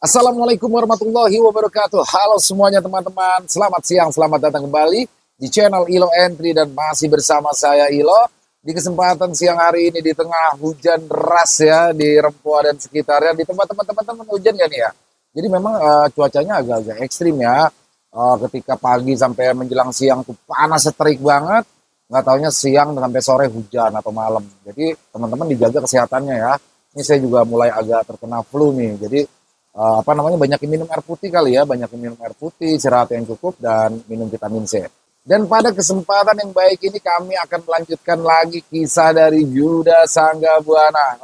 Assalamualaikum warahmatullahi wabarakatuh. Halo semuanya teman-teman. Selamat siang, selamat datang kembali di channel Ilo Entry dan masih bersama saya Ilo. Di kesempatan siang hari ini di tengah hujan deras ya di Rempoa dan sekitarnya. Di tempat teman-teman hujan gak nih ya? Jadi memang cuacanya agak-agak ekstrim ya. Ketika pagi sampai menjelang siang tuh panas terik banget. Nggak taunya siang sampai sore hujan atau malam. Jadi teman-teman dijaga kesehatannya ya. Ini saya juga mulai agak terkena flu nih. Jadi banyakin minum air putih kali ya, banyakin minum air putih, istirahat yang cukup dan minum vitamin C. Dan pada kesempatan yang baik ini kami akan melanjutkan lagi kisah dari Yuda Sanggabuana.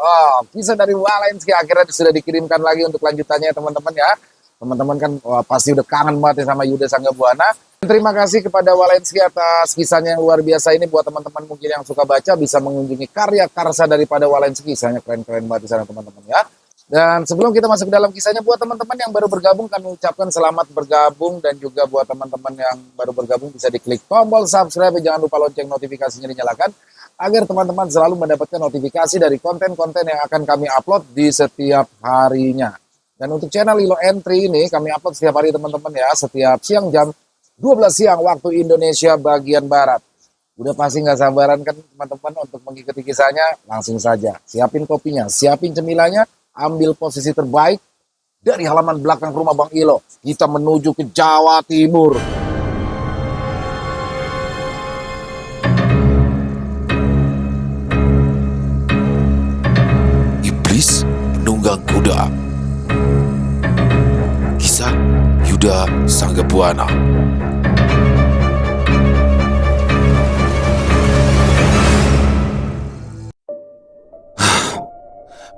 Kisah dari Walensky akhirnya sudah dikirimkan lagi untuk lanjutannya teman-teman ya. Teman-teman kan pasti udah kangen banget ya sama Yuda Sanggabuana. Terima kasih kepada Walensky atas kisahnya yang luar biasa ini. Buat teman-teman mungkin yang suka baca bisa mengunjungi karya karsa daripada Walensky. Kisahnya keren-keren banget di sana teman-teman ya. Dan sebelum kita masuk ke dalam kisahnya, buat teman-teman yang baru bergabung, kami ucapkan selamat bergabung. Dan juga buat teman-teman yang baru bergabung bisa diklik tombol subscribe. Jangan lupa lonceng notifikasinya dinyalakan, agar teman-teman selalu mendapatkan notifikasi dari konten-konten yang akan kami upload di setiap harinya. Dan untuk channel Ilo Entry ini, kami upload setiap hari teman-teman ya, setiap siang jam 12 siang waktu Indonesia bagian Barat. Udah pasti nggak sabaran kan teman-teman untuk mengikuti kisahnya? Langsung saja, siapin kopinya, siapin cemilannya, ambil posisi terbaik dari halaman belakang rumah Bang Ilo. Kita menuju ke Jawa Timur. Iblis menunggang kuda. Kisah Yuda Sanggabuana.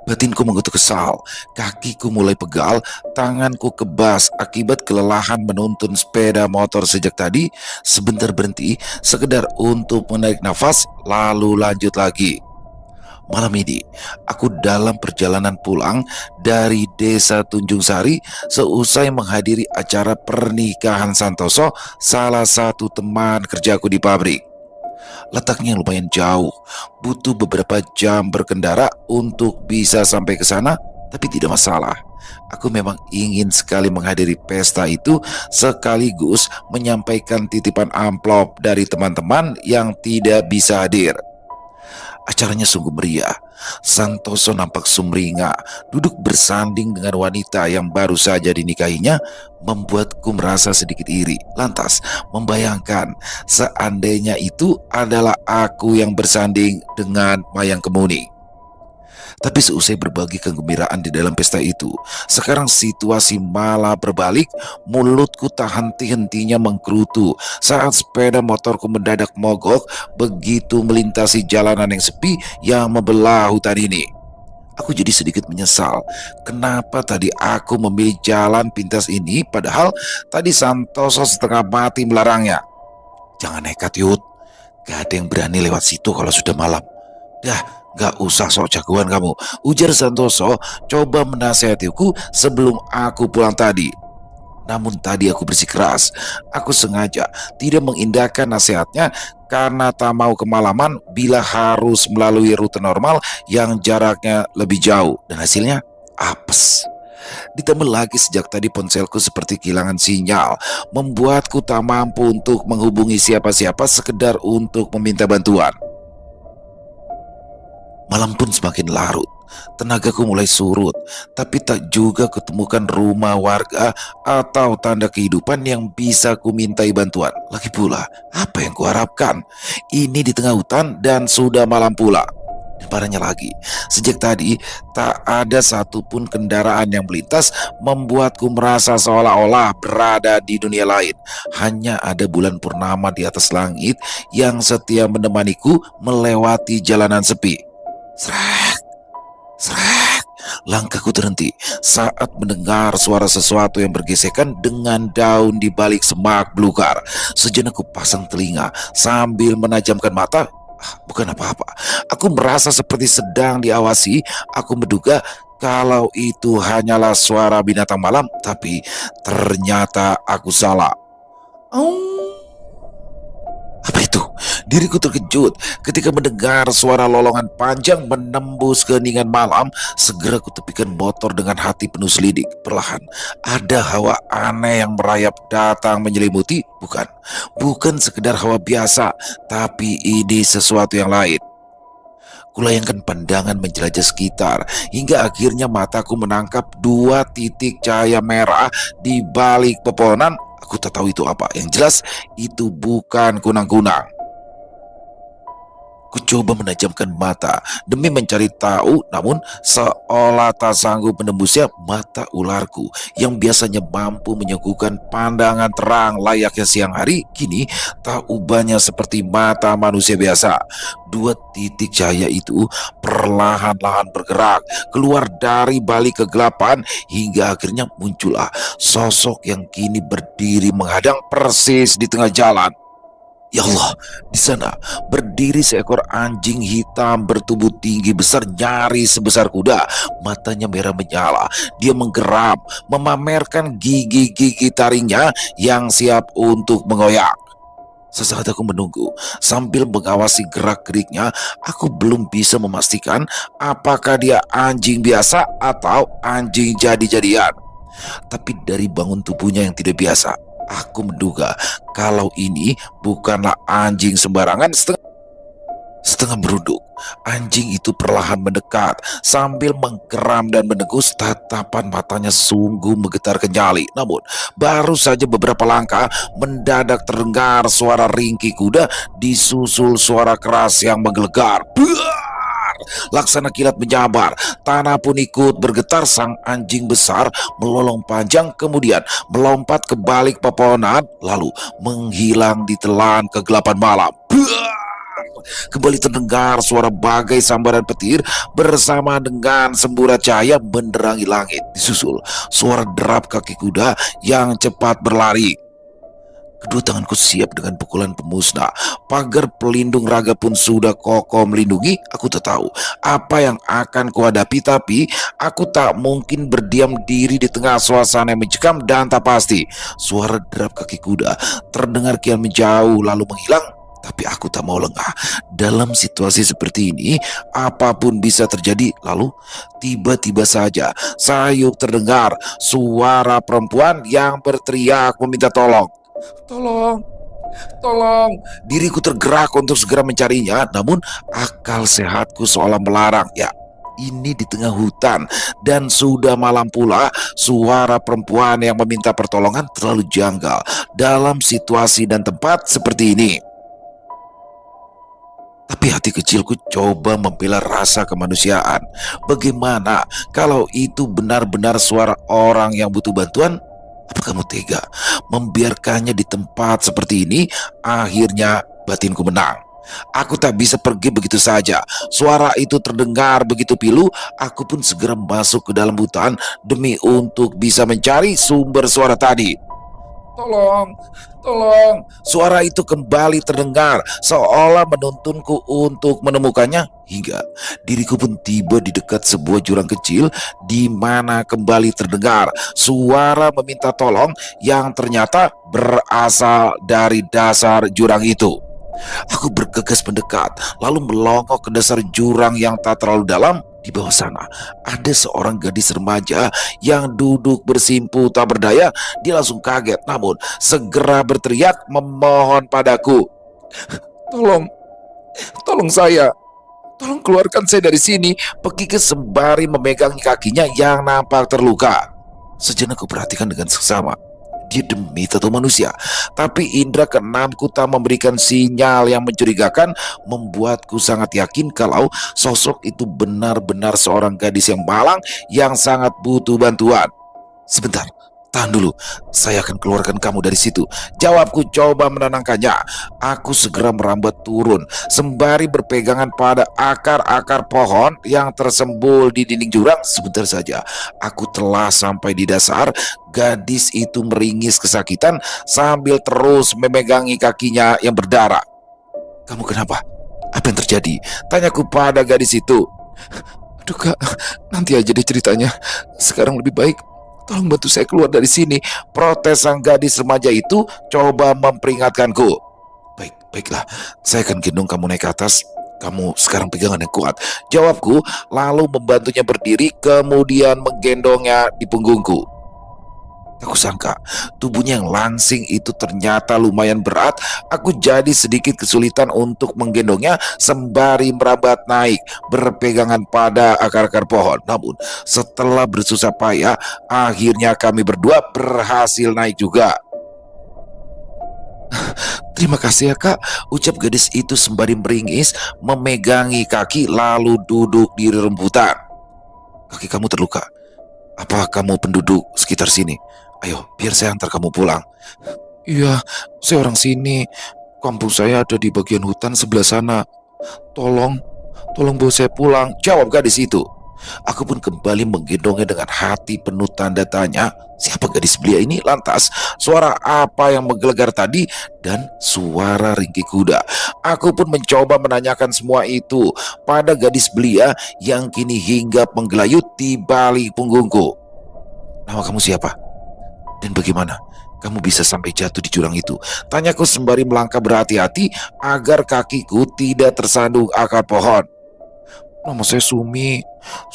Batinku mengutuk kesal, kakiku mulai pegal, tanganku kebas akibat kelelahan menuntun sepeda motor sejak tadi. Sebentar berhenti, sekedar untuk menarik nafas, lalu lanjut lagi. Malam ini, aku dalam perjalanan pulang dari desa Tunjung Sari seusai menghadiri acara pernikahan Santoso, salah satu teman kerjaku di pabrik. Letaknya lumayan jauh, butuh beberapa jam berkendara untuk bisa sampai ke sana, tapi tidak masalah. Aku memang ingin sekali menghadiri pesta itu sekaligus menyampaikan titipan amplop dari teman-teman yang tidak bisa hadir. Acaranya sungguh meriah. Santoso nampak sumringah, duduk bersanding dengan wanita yang baru saja dinikahinya, membuatku merasa sedikit iri. Lantas, membayangkan seandainya itu adalah aku yang bersanding dengan Mayang Kemuni. Tapi seusai berbagi kegembiraan di dalam pesta itu, sekarang situasi malah berbalik. Mulutku tak henti-hentinya menggerutu saat sepeda motorku mendadak mogok begitu melintasi jalanan yang sepi yang membelah hutan ini. Aku jadi sedikit menyesal, kenapa tadi aku memilih jalan pintas ini padahal tadi Santoso setengah mati melarangnya. Jangan nekat, Yud. Gak ada yang berani lewat situ kalau sudah malam. Dah, gak usah sok jagoan kamu, ujar Santoso coba menasihatiku sebelum aku pulang tadi. Namun tadi aku bersikeras. Aku sengaja tidak mengindahkan nasihatnya karena tak mau kemalaman bila harus melalui rute normal yang jaraknya lebih jauh. Dan hasilnya apes. Ditambah lagi sejak tadi ponselku seperti kehilangan sinyal, membuatku tak mampu untuk menghubungi siapa-siapa sekedar untuk meminta bantuan. Malam pun semakin larut, tenagaku mulai surut, tapi tak juga kutemukan rumah warga atau tanda kehidupan yang bisa kumintai bantuan. Lagi pula, apa yang kuharapkan? Ini di tengah hutan dan sudah malam pula. Dan parahnya lagi, sejak tadi tak ada satupun kendaraan yang melintas, membuatku merasa seolah-olah berada di dunia lain. Hanya ada bulan purnama di atas langit yang setia menemaniku melewati jalanan sepi. Srek, srek. Langkahku terhenti saat mendengar suara sesuatu yang bergesekan dengan daun di balik semak belukar. Sejenak ku pasang telinga sambil menajamkan mata. Bukan apa-apa. Aku merasa seperti sedang diawasi. Aku menduga kalau itu hanyalah suara binatang malam, tapi ternyata aku salah. Oh. Apa itu? Diriku terkejut ketika mendengar suara lolongan panjang menembus keheningan malam. Segera kutepikan motor dengan hati penuh selidik. Perlahan, ada hawa aneh yang merayap datang menyelimuti. Bukan sekedar hawa biasa, tapi ini sesuatu yang lain. Kulayangkan pandangan menjelajah sekitar, hingga akhirnya mataku menangkap dua titik cahaya merah di balik pepohonan. Aku tak tahu itu apa. Yang jelas, itu bukan kunang-kunang. Ku coba menajamkan mata demi mencari tahu, namun seolah tak sanggup menembusnya. Mata ularku yang biasanya mampu menyuguhkan pandangan terang layaknya siang hari, kini tak ubahnya seperti mata manusia biasa. Dua titik cahaya itu perlahan-lahan bergerak keluar dari balik kegelapan, hingga akhirnya muncullah sosok yang kini berdiri menghadang persis di tengah jalan. Ya Allah, di sana berdiri seekor anjing hitam bertubuh tinggi besar nyaris sebesar kuda. Matanya merah menyala. Dia menggeram, memamerkan gigi-gigi taringnya yang siap untuk mengoyak. Sesaat aku menunggu sambil mengawasi gerak-geriknya. Aku belum bisa memastikan apakah dia anjing biasa atau anjing jadi-jadian. Tapi dari bangun tubuhnya yang tidak biasa, aku menduga kalau ini bukanlah anjing sembarangan. Setengah merunduk, anjing itu perlahan mendekat sambil menggeram dan mendengus. Tatapan matanya sungguh menggetarkan nyali. Namun, baru saja beberapa langkah, mendadak terdengar suara ringkih kuda disusul suara keras yang menggelegar. Laksana kilat menyabar, tanah pun ikut bergetar. Sang anjing besar melolong panjang, kemudian melompat ke balik pepohonan, lalu menghilang di telan kegelapan malam. Kembali terdengar suara bagai sambaran petir bersama dengan semburat cahaya menerangi langit. Disusul suara derap kaki kuda yang cepat berlari. Kedua tanganku siap dengan pukulan pemusnah. Pagar pelindung raga pun sudah kokoh melindungi. Aku tak tahu apa yang akan kuhadapi, tapi aku tak mungkin berdiam diri di tengah suasana yang mencekam dan tak pasti. Suara derap kaki kuda terdengar kian menjauh lalu menghilang. Tapi aku tak mau lengah. Dalam situasi seperti ini, apapun bisa terjadi. Lalu, tiba-tiba saja sayup terdengar suara perempuan yang berteriak meminta tolong. Tolong, tolong. Diriku tergerak untuk segera mencarinya, namun akal sehatku seolah melarang. Ya, ini di tengah hutan dan sudah malam pula. Suara perempuan yang meminta pertolongan terlalu janggal dalam situasi dan tempat seperti ini. Tapi hati kecilku coba membela rasa kemanusiaan. Bagaimana kalau itu benar-benar suara orang yang butuh bantuan? Apa kamu tega membiarkannya di tempat seperti ini? Akhirnya batinku menang. Aku tak bisa pergi begitu saja. Suara itu terdengar begitu pilu. Aku pun segera masuk ke dalam hutan demi untuk bisa mencari sumber suara tadi. Tolong, tolong. Suara itu kembali terdengar seolah menuntunku untuk menemukannya, hingga diriku pun tiba di dekat sebuah jurang kecil di mana kembali terdengar suara meminta tolong yang ternyata berasal dari dasar jurang itu. Aku bergegas mendekat, lalu melongok ke dasar jurang yang tak terlalu dalam. Di bawah sana ada seorang gadis remaja yang duduk bersimpu tak berdaya. Dia langsung kaget, namun segera berteriak memohon padaku. Tolong, tolong saya. Tolong keluarkan saya dari sini. Pekike sembari memegangi kakinya yang nampak terluka. Sejenak aku perhatikan dengan seksama. Dia demi tato manusia, tapi indera keenamku tak memberikan sinyal yang mencurigakan, membuatku sangat yakin kalau sosok itu benar-benar seorang gadis yang malang yang sangat butuh bantuan. Sebentar, tahan dulu. Saya akan keluarkan kamu dari situ, jawabku coba menenangkannya. Aku segera merambat turun sembari berpegangan pada akar-akar pohon yang tersembul di dinding jurang. Sebentar saja aku telah sampai di dasar. Gadis itu meringis kesakitan sambil terus memegangi kakinya yang berdarah. Kamu kenapa? Apa yang terjadi? Tanyaku pada gadis itu. Aduh kak, nanti aja deh ceritanya. Sekarang lebih baik tolong bantu saya keluar dari sini, protes sang gadis remaja itu coba memperingatkanku. Baik, Baiklah, saya akan gendong kamu naik ke atas. Kamu sekarang pegangan yang kuat, jawabku, lalu membantunya berdiri, kemudian menggendongnya di punggungku. Aku sangka tubuhnya yang langsing itu ternyata lumayan berat. Aku jadi sedikit kesulitan untuk menggendongnya sembari merambat naik, berpegangan pada akar-akar pohon. Namun setelah bersusah payah, akhirnya kami berdua berhasil naik juga. Terima kasih ya kak, ucap gadis itu sembari meringis, memegangi kaki lalu duduk di rembutan. Kaki kamu terluka. Apa kamu penduduk sekitar sini? Ayo, biar saya antar kamu pulang. Iya, saya orang sini. Kampung saya ada di bagian hutan sebelah sana. Tolong, tolong bawa saya pulang, jawab gadis itu. Aku pun kembali menggendongnya dengan hati penuh tanda tanya. Siapa gadis belia ini? Lantas, suara apa yang menggelegar tadi? Dan suara ringkih kuda. Aku pun mencoba menanyakan semua itu pada gadis belia yang kini hinggap menggelayut di balik punggungku. Nama kamu siapa? Dan bagaimana kamu bisa sampai jatuh di jurang itu? Tanyaku sembari melangkah berhati-hati agar kakiku tidak tersandung akar pohon. Nama saya Sumi.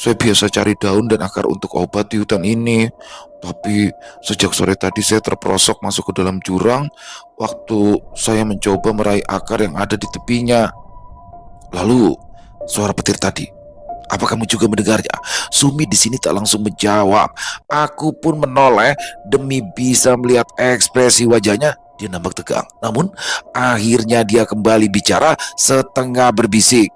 Saya biasa cari daun dan akar untuk obat di hutan ini. Tapi sejak sore tadi saya terperosok masuk ke dalam jurang waktu saya mencoba meraih akar yang ada di tepinya. Lalu, suara petir tadi, apa kamu juga mendengarnya? Sumi di sini tak langsung menjawab. Aku pun menoleh demi bisa melihat ekspresi wajahnya. Dia nampak tegang. Namun, akhirnya dia kembali bicara setengah berbisik.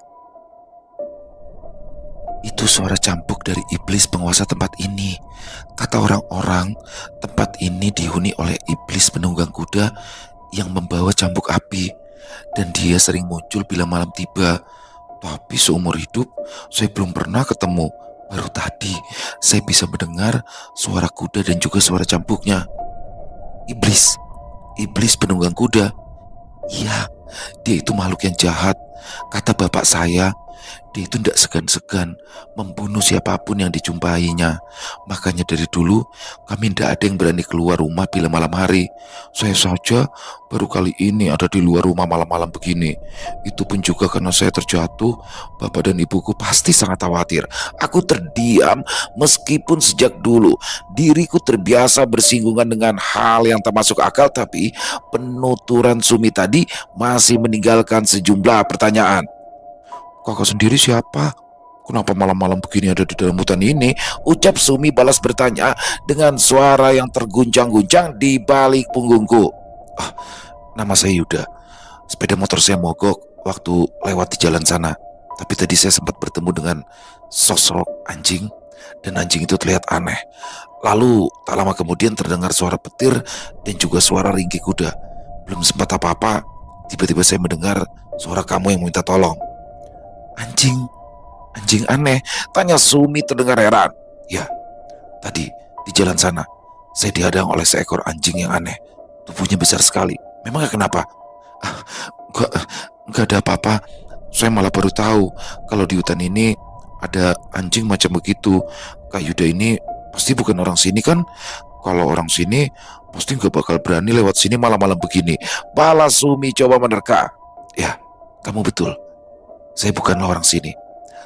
Itu suara cambuk dari iblis penguasa tempat ini. Kata orang-orang, tempat ini dihuni oleh iblis penunggang kuda yang membawa cambuk api. Dan dia sering muncul bila malam tiba. Tapi seumur hidup, saya belum pernah ketemu. Baru tadi, saya bisa mendengar suara kuda dan juga suara cambuknya. Iblis, iblis penunggang kuda. Iya, dia itu makhluk yang jahat. Kata bapak saya, dia itu tidak segan-segan membunuh siapapun yang dijumpainya. Makanya dari dulu kami tidak ada yang berani keluar rumah bila malam hari. Saya saja baru kali ini ada di luar rumah malam-malam begini. Itu pun juga karena saya terjatuh. Bapak dan ibuku pasti sangat khawatir. Aku terdiam meskipun sejak dulu diriku terbiasa bersinggungan dengan hal yang tak masuk akal. Tapi penuturan Sumi tadi masih meninggalkan sejumlah pertanyaan. Kakak sendiri siapa? Kenapa malam-malam begini ada di dalam hutan ini? Ucap Sumi balas bertanya dengan suara yang terguncang-guncang di balik punggungku. Ah, nama saya Yuda. Sepeda motor saya mogok waktu lewat di jalan sana. Tapi tadi saya sempat bertemu dengan sosok anjing. Dan anjing itu terlihat aneh. Lalu tak lama kemudian terdengar suara petir dan juga suara ringkih kuda. Belum sempat apa-apa, tiba-tiba saya mendengar suara kamu yang minta tolong. Anjing aneh? Tanya Sumi terdengar heran. Ya, tadi di jalan sana saya dihadang oleh seekor anjing yang aneh. Tubuhnya besar sekali. Memangnya kenapa? Ah, enggak ada apa-apa. Saya malah baru tahu kalau di hutan ini ada anjing macam begitu. Kak Yuda ini pasti bukan orang sini kan? Kalau orang sini pasti nggak bakal berani lewat sini malam-malam begini. Balas Sumi coba menerka. Ya, kamu betul. Saya bukanlah orang sini.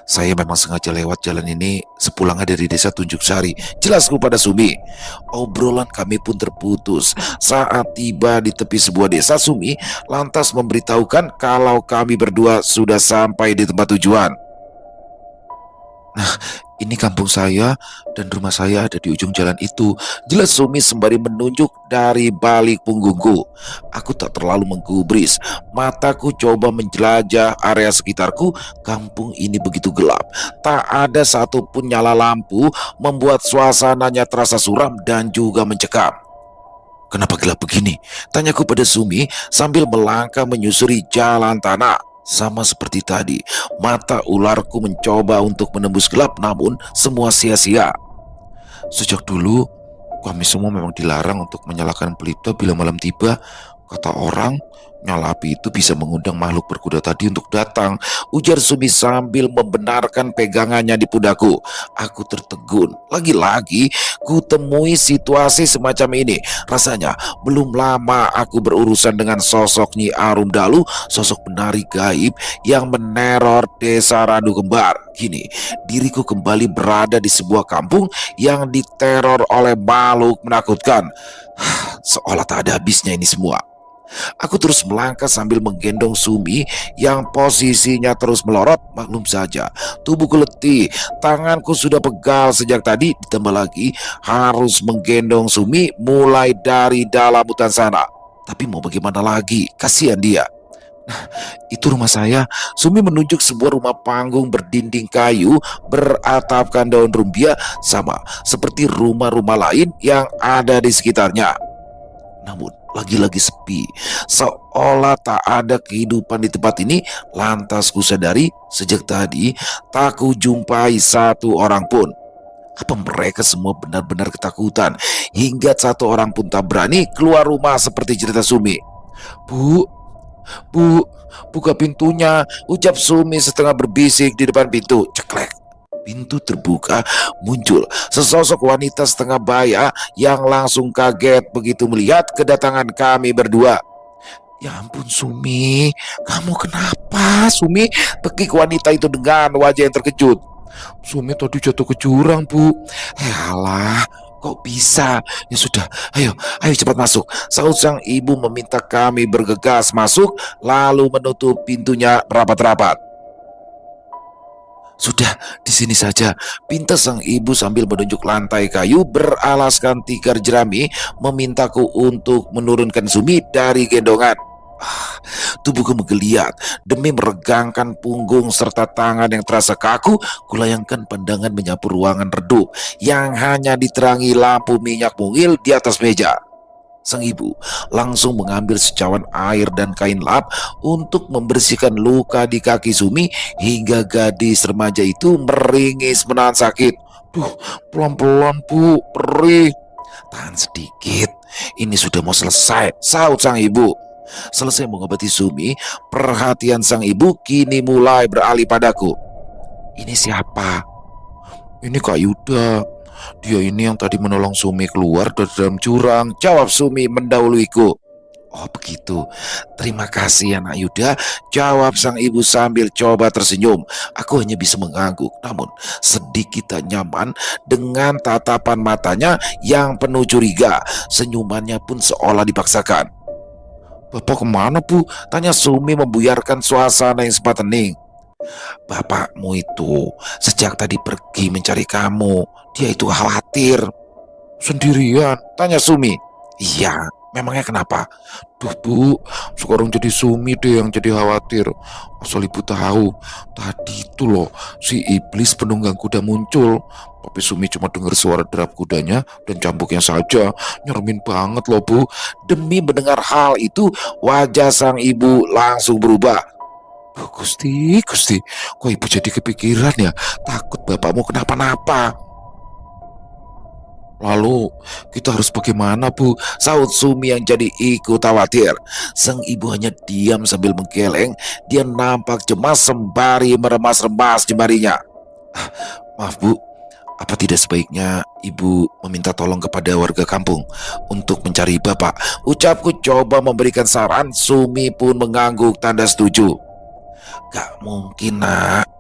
Saya memang sengaja lewat jalan ini sepulangnya dari desa Tunjuk Sari. Jelasku pada Sumi. Obrolan kami pun terputus. Saat tiba di tepi sebuah desa, Sumi lantas memberitahukan kalau kami berdua sudah sampai di tempat tujuan. Nah, ini kampung saya dan rumah saya ada di ujung jalan itu. Jelas Sumi sembari menunjuk dari balik punggungku. Aku tak terlalu menggubris. Mataku coba menjelajah area sekitarku. Kampung ini begitu gelap. Tak ada satupun nyala lampu, membuat suasananya terasa suram dan juga mencekam. Kenapa gelap begini? Tanyaku pada Sumi sambil melangkah menyusuri jalan tanah. Sama seperti tadi, mata ularku mencoba untuk menembus gelap, namun semua sia-sia. Sejak dulu, kami semua memang dilarang untuk menyalakan pelita bila malam tiba. Kata orang, Nyala api itu bisa mengundang makhluk berkuda tadi untuk datang, ujar Sumi sambil membenarkan pegangannya di pundaku. Aku tertegun. Lagi-lagi ku temui situasi semacam ini. Rasanya belum lama aku berurusan dengan sosok Nyi Arum Dalu, sosok penari gaib yang meneror desa Randu Kembar. Kini diriku kembali berada di sebuah kampung yang diteror oleh makhluk menakutkan. Seolah tak ada habisnya ini semua. Aku terus melangkah sambil menggendong Sumi yang posisinya terus melorot. Maklum saja, tubuhku letih, tanganku sudah pegal sejak tadi, ditambah lagi harus menggendong Sumi mulai dari dalam hutan sana. Tapi mau bagaimana lagi, kasihan dia. Itu rumah saya. Sumi menunjuk sebuah rumah panggung berdinding kayu beratapkan daun rumbia, sama seperti rumah-rumah lain yang ada di sekitarnya. Namun lagi-lagi sepi, seolah tak ada kehidupan di tempat ini. Lantas ku sadari sejak tadi tak ku jumpai satu orang pun. Apa mereka semua benar-benar ketakutan hingga satu orang pun tak berani keluar rumah seperti cerita Sumi? Bu, bu, buka pintunya, ucap Sumi setengah berbisik di depan pintu. Ceklek. Pintu terbuka, muncul sesosok wanita setengah baya yang langsung kaget begitu melihat kedatangan kami berdua. Ya ampun Sumi, kamu kenapa Sumi? Tekik wanita itu dengan wajah yang terkejut. Sumi tadi jatuh ke jurang bu. Yalah, kok bisa? Ya sudah, ayo cepat masuk. Saud sang ibu meminta kami bergegas masuk lalu menutup pintunya rapat-rapat. Sudah, di sini saja, pinta sang ibu sambil menunjuk lantai kayu beralaskan tikar jerami, memintaku untuk menurunkan Sumi dari gendongan. Tubuhku menggeliat demi meregangkan punggung serta tangan yang terasa kaku. Kulayangkan pandangan menyapu ruangan redup yang hanya diterangi lampu minyak mungil di atas meja. Sang ibu langsung mengambil secawan air dan kain lap untuk membersihkan luka di kaki Sumi hingga gadis remaja itu meringis menahan sakit. Duh, pelan-pelan bu, perih. Tahan sedikit, ini sudah mau selesai, saut sang ibu. Selesai mengobati Sumi, perhatian sang ibu kini mulai beralih padaku. Ini siapa? Ini Kak Yuda. Dia ini yang tadi menolong Sumi keluar dari dalam jurang, jawab Sumi mendahuluiku. Oh begitu, terima kasih anak Yuda, jawab sang ibu sambil coba tersenyum. Aku hanya bisa mengangguk, namun sedikit tak nyaman dengan tatapan matanya yang penuh curiga. Senyumannya pun seolah dipaksakan. Bapak kemana bu? Tanya Sumi membuyarkan suasana yang sempat hening. Bapakmu itu sejak tadi pergi mencari kamu. Dia itu khawatir. Sendirian? Tanya Sumi. Iya, memangnya kenapa? Duh bu, sekarang jadi Sumi deh yang jadi khawatir. Asal ibu tahu, tadi itu loh si iblis penunggang kuda muncul. Tapi Sumi cuma dengar suara derap kudanya dan cambuknya saja. Nyeremin banget loh bu. Demi mendengar hal itu, wajah sang ibu langsung berubah. Gusti, kok ibu jadi kepikiran ya? Takut bapakmu kenapa-napa. Lalu kita harus bagaimana bu? Saud Sumi yang jadi ikut khawatir. Sang ibu hanya diam sambil menggeleng. Dia nampak cemas sembari meremas-remas jemarinya. Maaf bu, apa tidak sebaiknya ibu meminta tolong kepada warga kampung untuk mencari bapak? Ucapku coba memberikan saran. Sumi pun mengangguk tanda setuju. Gak mungkin nak,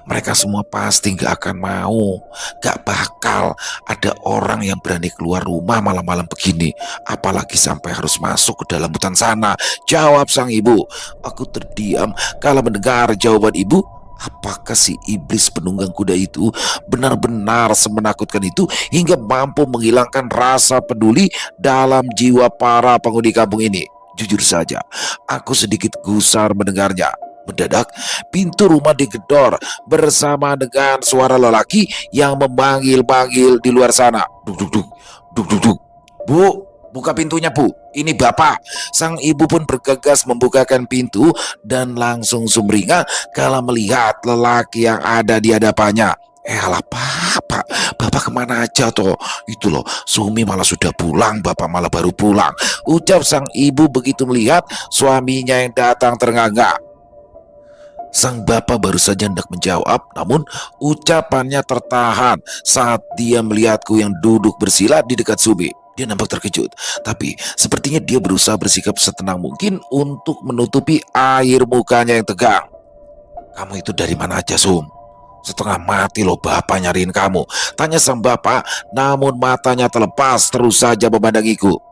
mereka semua pasti gak akan mau. Gak bakal ada orang yang berani keluar rumah malam-malam begini, apalagi sampai harus masuk ke dalam hutan sana, jawab sang ibu. Aku terdiam kala mendengar jawaban ibu. Apakah si iblis penunggang kuda itu benar-benar semenakutkan itu hingga mampu menghilangkan rasa peduli dalam jiwa para penghuni kampung ini? Jujur saja, aku sedikit gusar mendengarnya. Mendadak, pintu rumah digedor bersama dengan suara lelaki yang memanggil-panggil di luar sana. Duk, duk, duk, duk, duk, duk. Bu, buka pintunya bu, ini bapak. Sang ibu pun bergegas membukakan pintu dan langsung sumringah kala melihat lelaki yang ada di hadapannya. Alah Pak, Bapak kemana aja toh? Itu loh, Sumi malah sudah pulang, Bapak malah baru pulang. Ucap sang ibu begitu melihat suaminya yang datang terengah-engah. Sang bapak baru saja hendak menjawab, namun ucapannya tertahan saat dia melihatku yang duduk bersila di dekat Sumi. Dia nampak terkejut, tapi sepertinya dia berusaha bersikap setenang mungkin untuk menutupi air mukanya yang tegang. Kamu itu dari mana aja, Sum? Setengah mati loh bapak nyariin kamu. Tanya sang bapak, namun matanya terlepas terus saja memandangiku.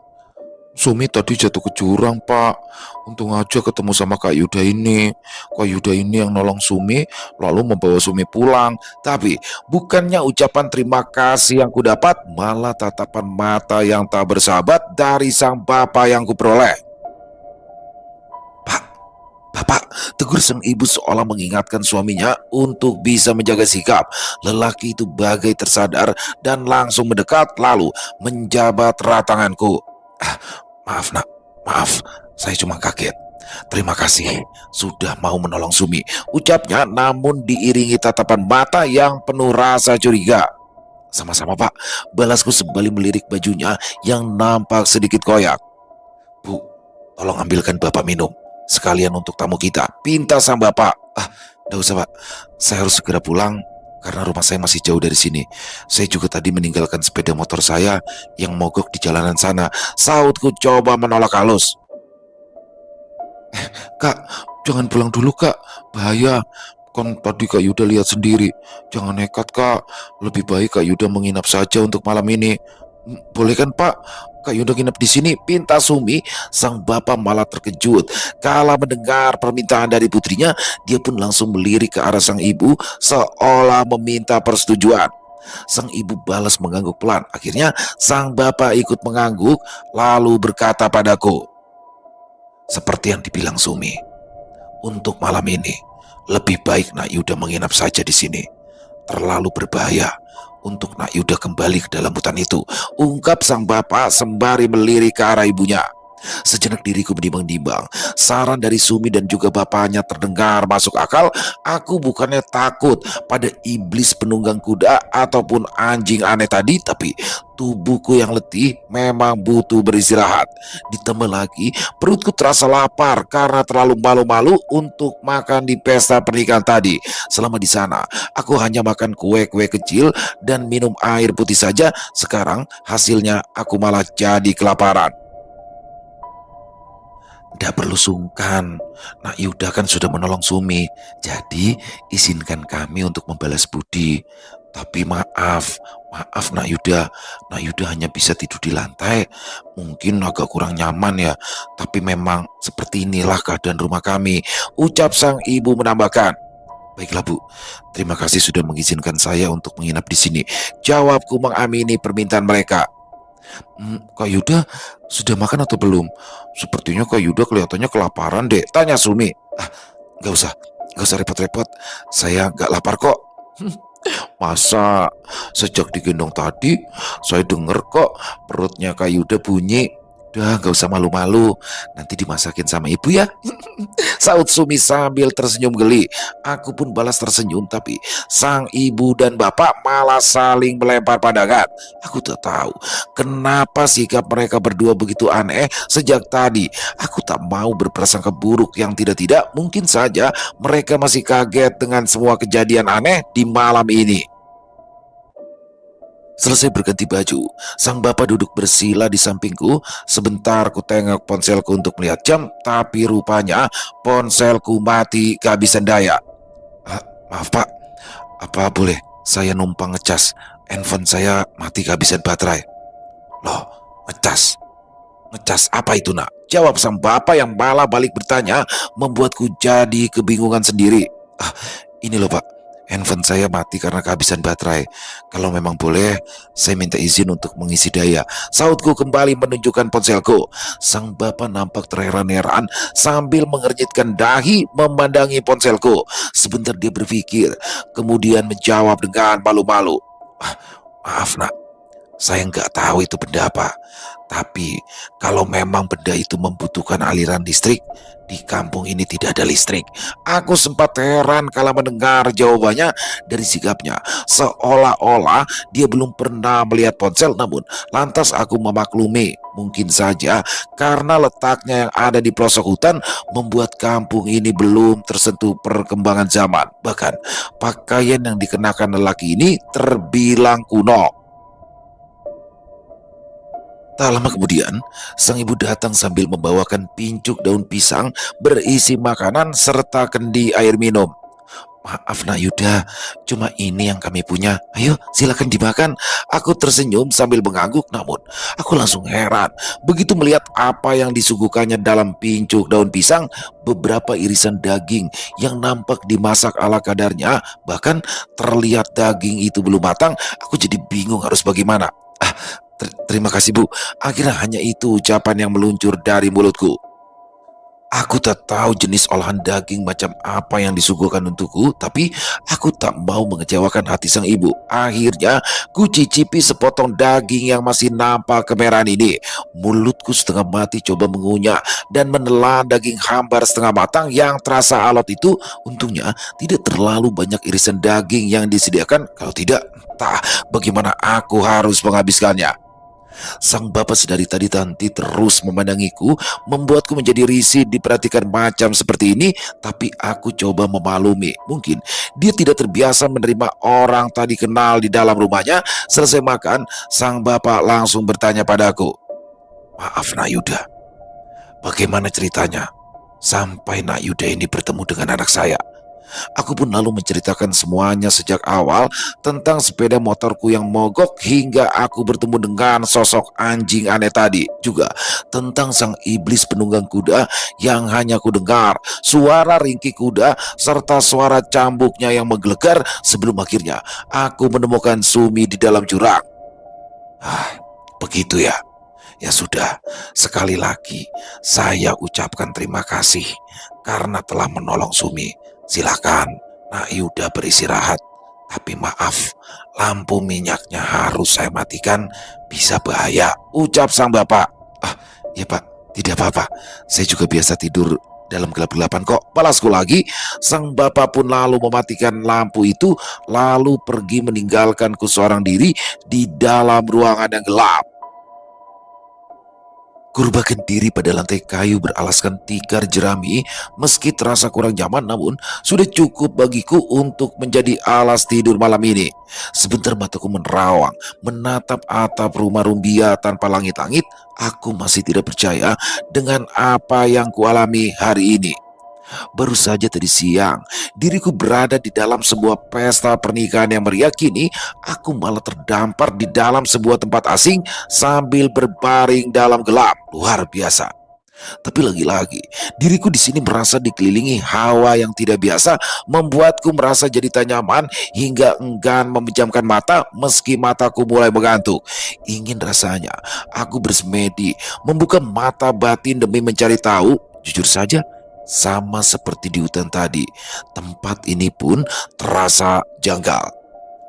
Sumi tadi jatuh ke jurang, Pak. Untung aja ketemu sama Kak Yuda ini. Kak Yuda ini yang nolong Sumi, lalu membawa Sumi pulang. Tapi bukannya ucapan terima kasih yang kudapat, malah tatapan mata yang tak bersahabat dari sang bapak yang kuperoleh. Pak, Bapak, tegur sang ibu seolah mengingatkan suaminya untuk bisa menjaga sikap. Lelaki itu bagai tersadar dan langsung mendekat lalu menjabat erat tanganku. Maaf nak, maaf, saya cuma kaget. Terima kasih sudah mau menolong Sumi, ucapnya namun diiringi tatapan mata yang penuh rasa curiga. Sama-sama Pak, balasku sembali melirik bajunya yang nampak sedikit koyak. Bu, tolong ambilkan Bapak minum, sekalian untuk tamu kita, pinta sang Bapak. Nggak usah Pak, saya harus segera pulang karena rumah saya masih jauh dari sini. Saya juga tadi meninggalkan sepeda motor saya yang mogok di jalanan sana. Sautku coba menolak halus. Kak, jangan pulang dulu kak, bahaya. Kan tadi Kak Yuda lihat sendiri. Jangan nekat kak, lebih baik Kak Yuda menginap saja untuk malam ini. Boleh kan Pak? Kak Yuda nginep di sini, pinta Sumi. Sang bapak malah terkejut. Kala mendengar permintaan dari putrinya, dia pun langsung melirik ke arah sang ibu seolah meminta persetujuan. Sang ibu balas mengangguk pelan. Akhirnya sang bapak ikut mengangguk lalu berkata padaku, seperti yang dibilang Sumi, untuk malam ini lebih baik Nak Yuda menginap saja di sini. Terlalu berbahaya untuk Nak Yuda kembali ke dalam hutan itu, ungkap sang bapak sembari melirik ke arah ibunya. Sejenak diriku menimbang-nimbang. Saran dari Sumi dan juga bapaknya terdengar masuk akal. Aku bukannya takut pada iblis penunggang kuda ataupun anjing aneh tadi, tapi tubuhku yang letih memang butuh beristirahat. Ditambah lagi perutku terasa lapar karena terlalu malu-malu untuk makan di pesta pernikahan tadi. Selama di sana, aku hanya makan kue-kue kecil dan minum air putih saja. Sekarang hasilnya aku malah jadi kelaparan. Tidak perlu sungkan, Nak Yuda kan sudah menolong Sumi, jadi izinkan kami untuk membalas budi. Tapi maaf Nak Yuda, Nak Yuda hanya bisa tidur di lantai, mungkin agak kurang nyaman ya, tapi memang seperti inilah keadaan rumah kami, ucap sang ibu menambahkan. Baiklah Bu, terima kasih sudah mengizinkan saya untuk menginap di sini, jawabku mengamini permintaan mereka. Kak Yuda sudah makan atau belum? Sepertinya Kak Yuda kelihatannya kelaparan deh, tanya Sumi. Gak usah repot-repot, saya gak lapar kok. Masa sejak digendong tadi saya denger kok perutnya Kak Yuda bunyi. Udah gak usah malu-malu, nanti dimasakin sama ibu ya. Saut Sumi sambil tersenyum geli. Aku pun balas tersenyum, tapi sang ibu dan bapak malah saling melempar pandangan. Aku tak tahu kenapa sikap mereka berdua begitu aneh sejak tadi. Aku tak mau berprasangka buruk yang tidak-tidak. Mungkin saja mereka masih kaget dengan semua kejadian aneh di malam ini. Selesai berganti baju, sang bapak duduk bersila di sampingku. Sebentar ku tengok ponselku untuk melihat jam, tapi rupanya ponselku mati kehabisan daya. Maaf Pak, apa boleh saya numpang ngecas? Handphone saya mati kehabisan baterai. Loh, ngecas? Ngecas apa itu nak? Jawab sang bapak yang malah balik bertanya, membuatku jadi kebingungan sendiri. Ini loh Pak, handphone saya mati karena kehabisan baterai. Kalau memang boleh, saya minta izin untuk mengisi daya. Sautku kembali menunjukkan ponselku. Sang bapak nampak terheran-heran sambil mengernyitkan dahi memandangi ponselku. Sebentar dia berpikir, kemudian menjawab dengan malu-malu. Maaf nak, Saya nggak tahu itu benda apa. Tapi kalau memang benda itu membutuhkan aliran listrik, di kampung ini tidak ada listrik. Aku sempat heran kala mendengar jawabannya dari sikapnya. Seolah-olah dia belum pernah melihat ponsel, namun lantas aku memaklumi. Mungkin saja karena letaknya yang ada di pelosok hutan membuat kampung ini belum tersentuh perkembangan zaman. Bahkan pakaian yang dikenakan lelaki ini terbilang kuno. Tak lama kemudian, sang ibu datang sambil membawakan pincuk daun pisang berisi makanan serta kendi air minum. Maaf nak Yuda, cuma ini yang kami punya. Ayo silakan dimakan. Aku tersenyum sambil mengangguk, namun aku langsung heran. Begitu melihat apa yang disuguhkannya dalam pincuk daun pisang, beberapa irisan daging yang nampak dimasak ala kadarnya, bahkan terlihat daging itu belum matang, aku jadi bingung harus bagaimana. Terima kasih Bu. Akhirnya hanya itu ucapan yang meluncur dari mulutku. Aku tak tahu jenis olahan daging macam apa yang disuguhkan untukku, tapi aku tak mau mengecewakan hati sang ibu. Akhirnya, ku cicipi sepotong daging yang masih nampak kemerahan ini. Mulutku setengah mati coba mengunyah dan menelan daging hambar setengah matang yang terasa alot itu. Untungnya tidak terlalu banyak irisan daging yang disediakan. Kalau tidak, entah bagaimana aku harus menghabiskannya. Sang bapak sedari tadi tanti terus memandangiku, membuatku menjadi risih diperhatikan macam seperti ini, tapi aku coba memaklumi. Mungkin dia tidak terbiasa menerima orang tadi kenal di dalam rumahnya. Selesai makan, sang bapak langsung bertanya padaku, "Maaf Nak Yuda, bagaimana ceritanya sampai Nak Yuda ini bertemu dengan anak saya?" Aku pun lalu menceritakan semuanya sejak awal tentang sepeda motorku yang mogok hingga aku bertemu dengan sosok anjing aneh tadi. Juga tentang sang iblis penunggang kuda yang hanya ku dengar suara ringkih kuda serta suara cambuknya yang menggelegar sebelum akhirnya aku menemukan Sumi di dalam jurang. Begitu ya. Ya sudah, sekali lagi saya ucapkan terima kasih karena telah menolong Sumi. Silakan, Nak Yuda beristirahat. Tapi maaf, lampu minyaknya harus saya matikan, bisa bahaya, ucap sang bapak. Ya Pak, tidak apa-apa. Saya juga biasa tidur dalam gelap-gelapan kok. Balasku lagi, sang bapak pun lalu mematikan lampu itu, lalu pergi meninggalkanku seorang diri di dalam ruangan yang gelap. Kurbakan diri pada lantai kayu beralaskan tikar jerami, meski terasa kurang nyaman namun sudah cukup bagiku untuk menjadi alas tidur malam ini. Sebentar mataku menerawang, menatap atap rumah rumbia tanpa langit-langit. Aku masih tidak percaya dengan apa yang kualami hari ini. Baru saja tadi siang, diriku berada di dalam sebuah pesta pernikahan yang meriah. Kini aku malah terdampar di dalam sebuah tempat asing sambil berbaring dalam gelap. Luar biasa. Tapi lagi-lagi, diriku di sini merasa dikelilingi hawa yang tidak biasa, membuatku merasa jadi tak nyaman hingga enggan memejamkan mata meski mataku mulai mengantuk. Ingin rasanya aku bersemedi, membuka mata batin demi mencari tahu. Jujur saja, sama seperti di hutan tadi, tempat ini pun terasa janggal.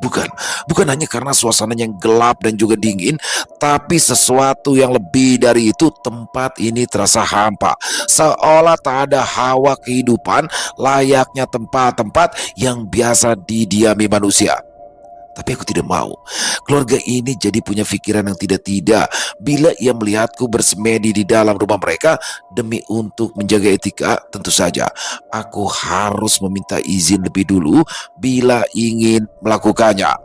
Bukan, bukan hanya karena suasananya yang gelap dan juga dingin, tapi sesuatu yang lebih dari itu, tempat ini terasa hampa. Seolah tak ada hawa kehidupan layaknya tempat-tempat yang biasa didiami manusia. Tapi aku tidak mau keluarga ini jadi punya pikiran yang tidak-tidak bila ia melihatku bersemedi di dalam rumah mereka. Demi untuk menjaga etika, tentu saja aku harus meminta izin lebih dulu bila ingin melakukannya.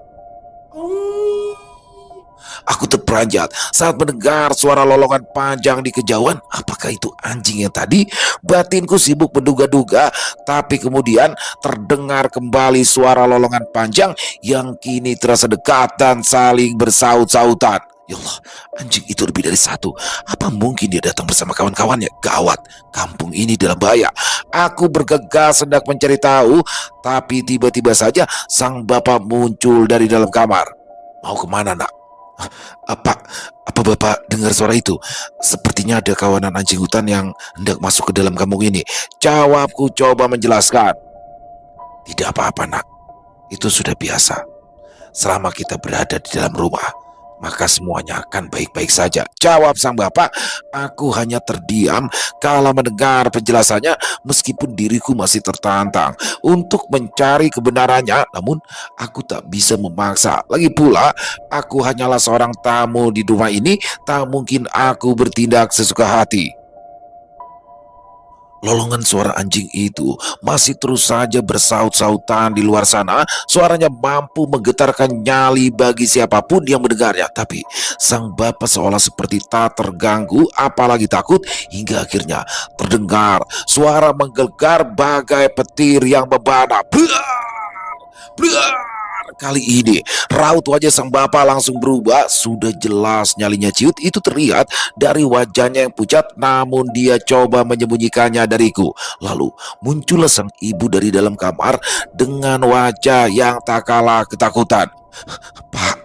Aku terperanjat saat mendengar suara lolongan panjang di kejauhan. Apakah itu anjing yang tadi? Batinku sibuk menduga-duga, tapi kemudian terdengar kembali suara lolongan panjang yang kini terasa dekat dan saling bersaut-sautan. Ya Allah, anjing itu lebih dari satu. Apa mungkin dia datang bersama kawan-kawannya? Gawat, kampung ini dalam bahaya. Aku bergegas hendak mencari tahu, tapi tiba-tiba saja sang bapak muncul dari dalam kamar. Mau kemana nak? Apa bapak dengar suara itu? Sepertinya ada kawanan anjing hutan yang hendak masuk ke dalam kampung ini. Jawabku coba menjelaskan. Tidak apa-apa nak, itu sudah biasa. Selama kita berada di dalam rumah, maka semuanya akan baik-baik saja. Jawab sang bapak. Aku hanya terdiam kala mendengar penjelasannya, meskipun diriku masih tertantang untuk mencari kebenarannya, namun aku tak bisa memaksa. Lagi pula, aku hanyalah seorang tamu di rumah ini, tak mungkin aku bertindak sesuka hati. Lolongan suara anjing itu masih terus saja bersaut-sautan di luar sana. Suaranya mampu menggetarkan nyali bagi siapapun yang mendengarnya. Tapi sang bapak seolah seperti tak terganggu, apalagi takut, hingga akhirnya terdengar suara menggelegar bagai petir yang membara. Blar! Blar! Kali ini raut wajah sang bapak langsung berubah. Sudah jelas nyalinya ciut itu terlihat dari wajahnya yang pucat, namun dia coba menyembunyikannya dariku. Lalu muncullah sang ibu dari dalam kamar dengan wajah yang tak kalah ketakutan. "Pak,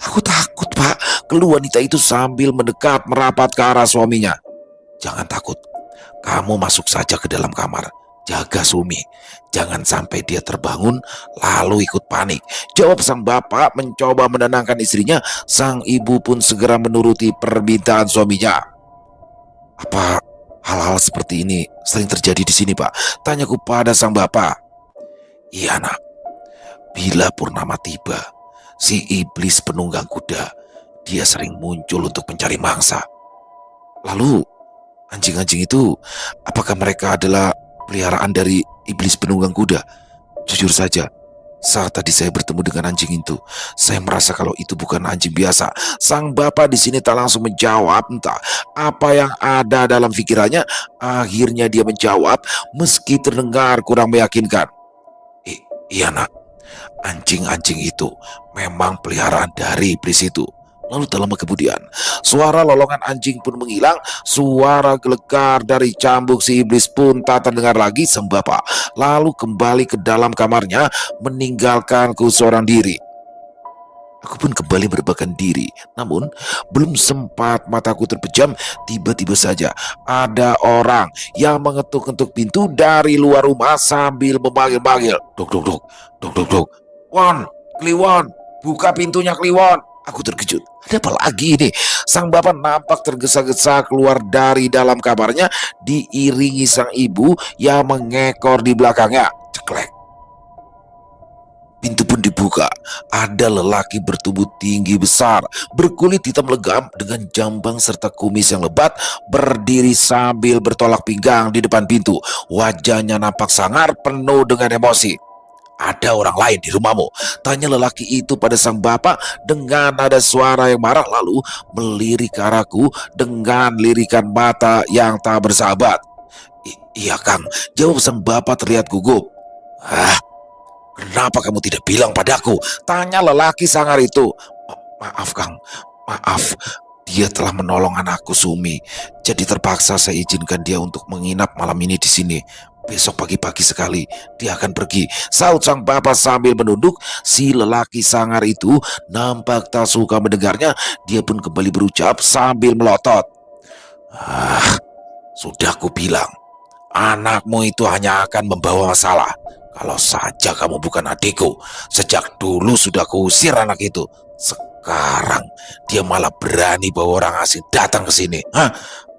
aku takut, Pak," keluh wanita itu sambil mendekat merapat ke arah suaminya. "Jangan takut, kamu masuk saja ke dalam kamar. Jaga Sumi, jangan sampai dia terbangun lalu ikut panik," jawab sang bapak mencoba menenangkan istrinya. Sang ibu pun segera menuruti permintaan suaminya. "Apa hal-hal seperti ini sering terjadi di sini, Pak?" tanyaku pada sang bapak. "Iya, nak. Bila purnama tiba, si iblis penunggang kuda, dia sering muncul untuk mencari mangsa. Lalu anjing-anjing itu, apakah mereka adalah peliharaan dari iblis penunggang kuda?" Jujur saja, saat tadi saya bertemu dengan anjing itu, saya merasa kalau itu bukan anjing biasa. Sang bapak di sini tak langsung menjawab, entah apa yang ada dalam pikirannya. Akhirnya dia menjawab meski terdengar kurang meyakinkan. Iya, nak, anjing-anjing itu memang peliharaan dari iblis itu." Lalu tak lama kemudian, suara lolongan anjing pun menghilang. Suara gelegar dari cambuk si iblis pun tak terdengar lagi. Sang bapak lalu kembali ke dalam kamarnya, meninggalkanku seorang diri. Aku pun kembali merebahkan diri. Namun belum sempat mataku terpejam, tiba-tiba saja ada orang yang mengetuk-ketuk pintu dari luar rumah sambil memanggil-manggil. "Dok, dok, dok, dok, dok, dok. Won, Kliwon, buka pintunya, Kliwon." Aku terkejut. Ada apa lagi ini? Sang bapak nampak tergesa-gesa keluar dari dalam kamarnya, diiringi sang ibu yang mengekor di belakangnya. Ceklek. Pintu pun dibuka. Ada lelaki bertubuh tinggi besar, berkulit hitam legam dengan jambang serta kumis yang lebat, berdiri sambil bertolak pinggang di depan pintu. Wajahnya nampak sangar, penuh dengan emosi. "Ada orang lain di rumahmu?" tanya lelaki itu pada sang bapak dengan nada suara yang marah, lalu melirik ke arahku dengan lirikan mata yang tak bersahabat. Iya, Kang," jawab sang bapak terlihat gugup. "Kenapa kamu tidak bilang padaku?" tanya lelaki sangar itu. Maaf, Kang. Maaf. Dia telah menolong anakku Sumi. Jadi terpaksa saya izinkan dia untuk menginap malam ini di sini. Besok pagi-pagi sekali dia akan pergi, saut sang bapak sambil menunduk. Si lelaki sangar itu nampak tak suka mendengarnya. Dia pun kembali berucap sambil melotot. Sudah kubilang, anakmu itu hanya akan membawa masalah. Kalau saja kamu bukan adikku, sejak dulu sudah kuusir anak itu. Sekarang dia malah berani bawa orang asing datang ke sini.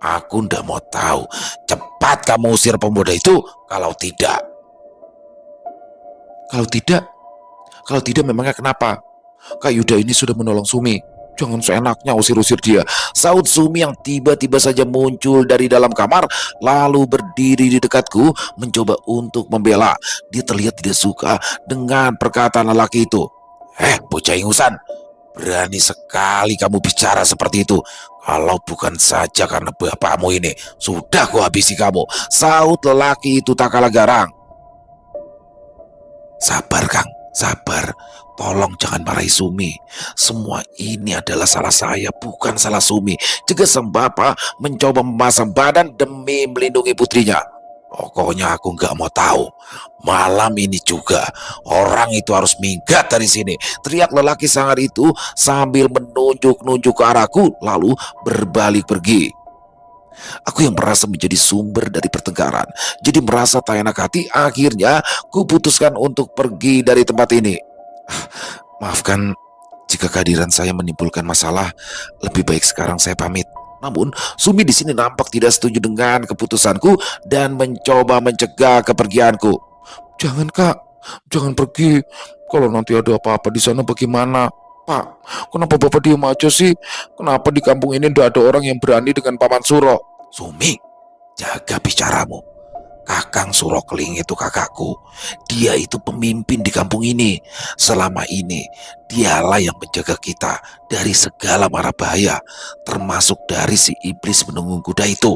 Aku ndak mau tahu. Cepat kamu usir pemuda itu. Kalau tidak, kalau tidak, kalau tidak memangnya kenapa? Kak Yuda ini sudah menolong Sumi. Jangan seenaknya usir-usir dia, saut Sumi yang tiba-tiba saja muncul dari dalam kamar, lalu berdiri di dekatku mencoba untuk membela. Dia terlihat tidak suka dengan perkataan lelaki itu. Bocah ingusan, berani sekali kamu bicara seperti itu. Kalau bukan saja karena bapakmu ini, sudah kuhabisi kamu, saut lelaki itu tak kalah garang. Sabar, Kang, sabar. Tolong jangan marahi Sumi. Semua ini adalah salah saya, bukan salah Sumi. Juga sang bapak mencoba memasang badan demi melindungi putrinya. Pokoknya aku nggak mau tahu. Malam ini juga orang itu harus minggat dari sini, teriak lelaki sangar itu sambil menunjuk-nunjuk ke arahku, lalu berbalik pergi. Aku yang merasa menjadi sumber dari pertengkaran, jadi merasa tak enak hati. Akhirnya kuputuskan untuk pergi dari tempat ini. Maafkan Jika kehadiran saya menimbulkan masalah, lebih baik sekarang saya pamit. Namun, Sumi di sini nampak tidak setuju dengan keputusanku dan mencoba mencegah kepergianku. Jangan kak, jangan pergi. Kalau nanti ada apa-apa di sana bagaimana? Pak, kenapa bapak diam aja sih? Kenapa di kampung ini tidak ada orang yang berani dengan Paman Suro? Sumi, jaga bicaramu. Kakang Surokeling itu kakakku. Dia itu pemimpin di kampung ini. Selama ini, dialah yang menjaga kita dari segala mara bahaya, termasuk dari si iblis penunggung kuda itu.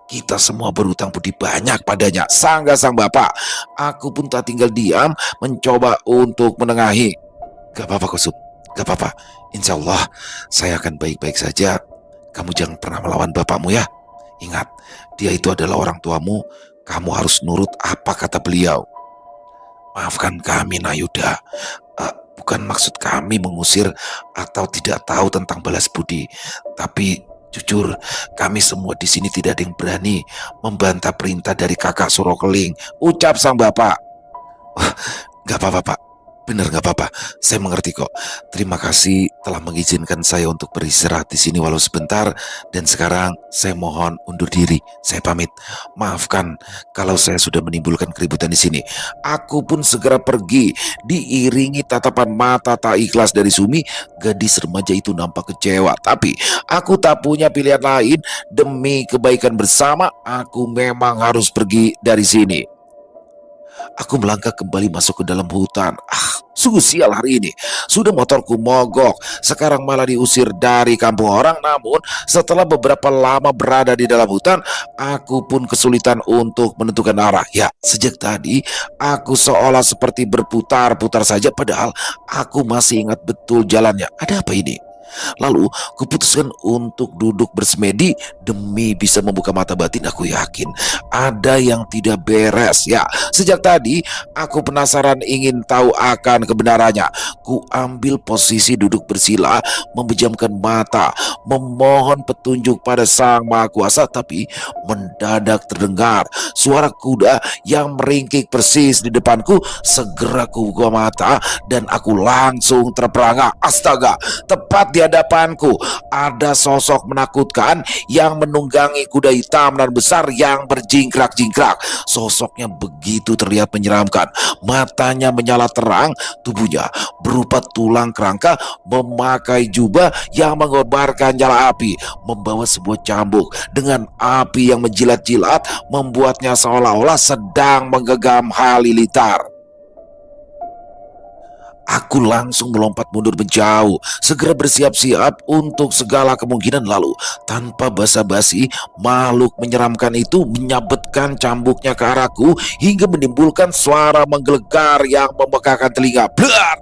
Kita semua berutang budi banyak padanya. Sangga sang bapak. Aku pun tak tinggal diam, mencoba untuk menengahi. Gak apa-apa Kusum, gak apa-apa. Insya Allah, saya akan baik-baik saja. Kamu jangan pernah melawan bapakmu ya. Ingat, dia itu adalah orang tuamu. Kamu harus nurut apa kata beliau. Maafkan kami Nayuda, bukan maksud kami mengusir atau tidak tahu tentang balas budi. Tapi jujur, kami semua di sini tidak ada yang berani membantah perintah dari kakak Surokeling, ucap sang bapak. Wah, gak apa-apa pak, benar gak apa-apa, saya mengerti kok. Terima kasih telah mengizinkan saya untuk beristirahat di sini walau sebentar. Dan sekarang saya mohon undur diri, saya pamit. Maafkan kalau saya sudah menimbulkan keributan di sini. Aku pun segera pergi, diiringi tatapan mata tak ikhlas dari Sumi. Gadis remaja itu nampak kecewa, tapi aku tak punya pilihan lain. Demi kebaikan bersama, aku memang harus pergi dari sini. Aku melangkah kembali masuk ke dalam hutan. Sungguh sial hari ini. Sudah motorku mogok, sekarang malah diusir dari kampung orang. Namun setelah beberapa lama berada di dalam hutan, aku pun kesulitan untuk menentukan arah. Ya, sejak tadi aku seolah seperti berputar-putar saja, padahal aku masih ingat betul jalannya. Ada apa ini? Lalu kuputuskan untuk duduk bersemedi demi bisa membuka mata batin. Aku yakin ada yang tidak beres. Ya, sejak tadi aku penasaran ingin tahu akan kebenarannya. Ku ambil posisi duduk bersila, memejamkan mata, memohon petunjuk pada Sang Maha Kuasa. Tapi mendadak terdengar suara kuda yang meringkik persis di depanku. Segera ku buka mata dan aku langsung terperangah. Astaga, tepat di hadapanku ada sosok menakutkan yang menunggangi kuda hitam dan besar yang berjingkrak-jingkrak. Sosoknya begitu terlihat menyeramkan. Matanya menyala terang, tubuhnya berupa tulang kerangka, memakai jubah yang mengobarkan nyala api, membawa sebuah cambuk dengan api yang menjilat-jilat, membuatnya seolah-olah sedang menggenggam halilintar. Aku langsung melompat mundur menjauh, segera bersiap-siap untuk segala kemungkinan. Lalu tanpa basa-basi, makhluk menyeramkan itu menyabetkan cambuknya ke arahku hingga menimbulkan suara menggelegar yang memekakan telinga. Blar!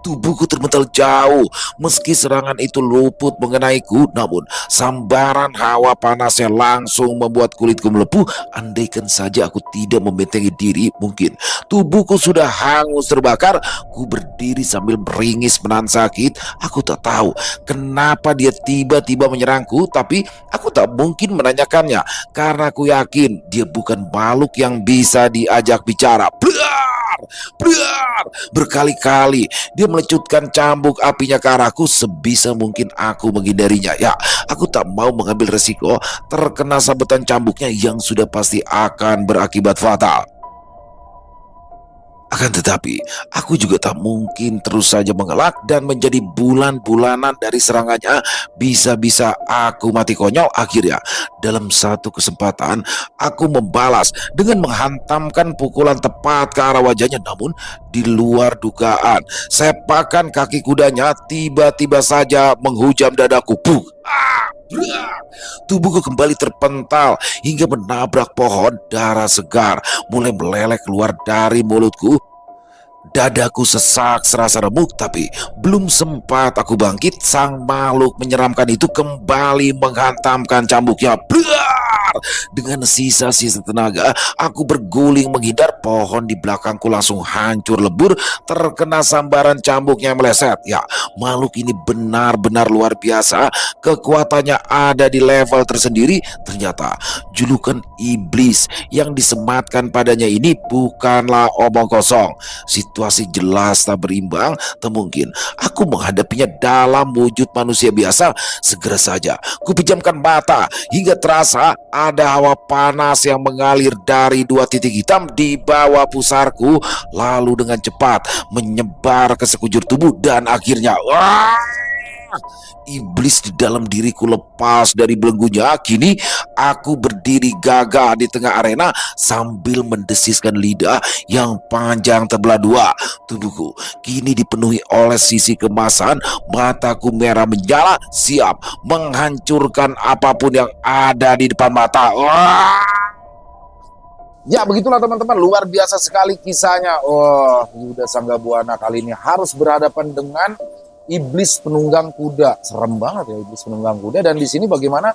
Tubuhku termental jauh. Meski serangan itu luput mengenaiku, namun sambaran hawa panasnya langsung membuat kulitku melepuh. Andaikan saja aku tidak membentengi diri, mungkin tubuhku sudah hangus terbakar. Ku berdiri sambil meringis menahan sakit. Aku tak tahu kenapa dia tiba-tiba menyerangku, tapi aku tak mungkin menanyakannya karena aku yakin dia bukan makhluk yang bisa diajak bicara. Blar! Blar! Berkali-kali dia melecutkan cambuk apinya ke arahku. Sebisa mungkin aku menghindarinya. Ya, aku tak mau mengambil resiko terkena sabetan cambuknya yang sudah pasti akan berakibat fatal. Akan tetapi, aku juga tak mungkin terus saja mengelak dan menjadi bulan-bulanan dari serangannya. Bisa-bisa aku mati konyol. Akhirnya, dalam satu kesempatan, aku membalas dengan menghantamkan pukulan tepat ke arah wajahnya. Namun, di luar dugaan, sepakan kaki kudanya tiba-tiba saja menghujam dadaku. Buk! Tubuhku kembali terpental hingga menabrak pohon. Darah segar mulai meleleh keluar dari mulutku. Dadaku sesak serasa remuk, tapi belum sempat aku bangkit, sang makhluk menyeramkan itu kembali menghantamkan cambuknya. Blar! keluar. Dengan sisa-sisa tenaga, aku berguling menghindar. Pohon di belakangku langsung hancur lebur terkena sambaran cambuk yang meleset. Ya, makhluk ini benar-benar luar biasa. Kekuatannya ada di level tersendiri. Ternyata julukan iblis yang disematkan padanya ini bukanlah omong kosong. Situasi jelas tak berimbang, tak mungkin aku menghadapinya dalam wujud manusia biasa. Segera saja kupejamkan mata hingga terasa ada hawa panas yang mengalir dari dua titik hitam di bawah pusarku, lalu dengan cepat menyebar ke sekujur tubuh dan akhirnya iblis di dalam diriku lepas dari belenggunya. Kini aku berdiri gagah di tengah arena sambil mendesiskan lidah yang panjang terbelah dua. Tubuhku kini dipenuhi oleh sisi kemasan. Mataku merah menyala, siap menghancurkan apapun yang ada di depan mata. Ya begitulah teman-teman, luar biasa sekali kisahnya. Yuda Sanggabuana kali ini harus berhadapan dengan iblis penunggang kuda. Serem banget ya iblis penunggang kuda. Dan di sini bagaimana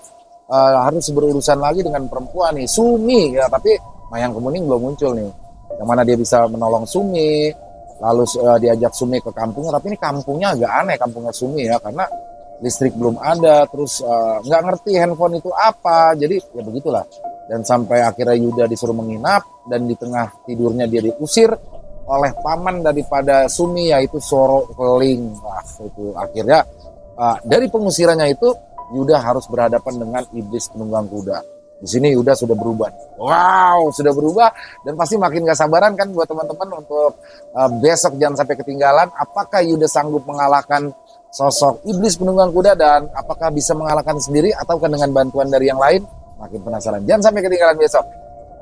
harus berurusan lagi dengan perempuan nih, Sumi ya. Tapi Mayang Kemuning belum muncul nih, yang mana dia bisa menolong Sumi. Lalu diajak Sumi ke kampungnya, tapi ini kampungnya agak aneh, kampungnya Sumi ya, karena listrik belum ada, terus nggak ngerti handphone itu apa. Jadi ya begitulah. Dan sampai akhirnya Yuda disuruh menginap, dan di tengah tidurnya dia diusir oleh paman daripada Sumi, yaitu Soro Keling. Wah, itu akhirnya dari pengusirannya itu Yuda harus berhadapan dengan iblis penunggang kuda. Di sini Yuda sudah berubah. Wow, sudah berubah, dan pasti makin gak sabaran kan buat teman-teman untuk besok jangan sampai ketinggalan. Apakah Yuda sanggup mengalahkan sosok iblis penunggang kuda, dan apakah bisa mengalahkan sendiri ataukah dengan bantuan dari yang lain? Makin penasaran. Jangan sampai ketinggalan besok.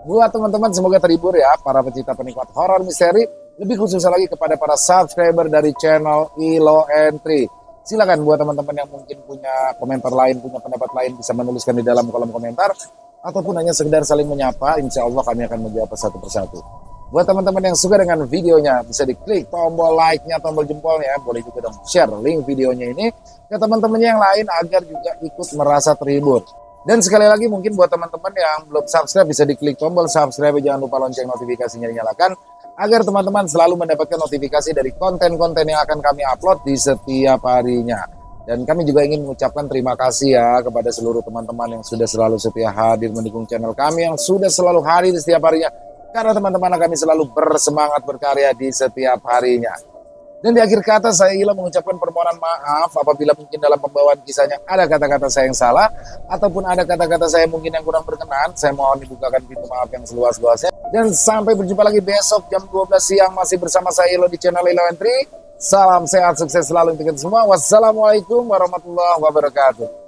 Buat teman-teman semoga terhibur ya, para pecinta penikmat horor misteri, lebih khususnya lagi kepada para subscriber dari channel Ilo Entry. Silakan buat teman-teman yang mungkin punya komentar lain, punya pendapat lain, bisa menuliskan di dalam kolom komentar, ataupun hanya sekedar saling menyapa. Insya Allah kami akan menjawab satu persatu. Buat teman-teman yang suka dengan videonya, bisa diklik tombol like-nya, tombol jempolnya. Boleh juga dong share link videonya ini ke teman-temannya yang lain agar juga ikut merasa terhibur. Dan sekali lagi mungkin buat teman-teman yang belum subscribe, bisa diklik tombol subscribe, jangan lupa lonceng notifikasinya dinyalakan agar teman-teman selalu mendapatkan notifikasi dari konten-konten yang akan kami upload di setiap harinya. Dan kami juga ingin mengucapkan terima kasih ya kepada seluruh teman-teman yang sudah selalu setia hadir mendukung channel kami, yang sudah selalu hadir di setiap harinya, karena teman-teman kami selalu bersemangat berkarya di setiap harinya. Dan di akhir kata saya Ilo mengucapkan permohonan maaf apabila mungkin dalam pembawaan kisahnya ada kata-kata saya yang salah, ataupun ada kata-kata saya mungkin yang kurang berkenan. Saya mohon dibukakan pintu maaf yang seluas-luasnya. Dan sampai berjumpa lagi besok jam 12 siang masih bersama saya Ilo di channel Ilo Entry. Salam sehat, sukses selalu untuk kita semua. Wassalamualaikum warahmatullahi wabarakatuh.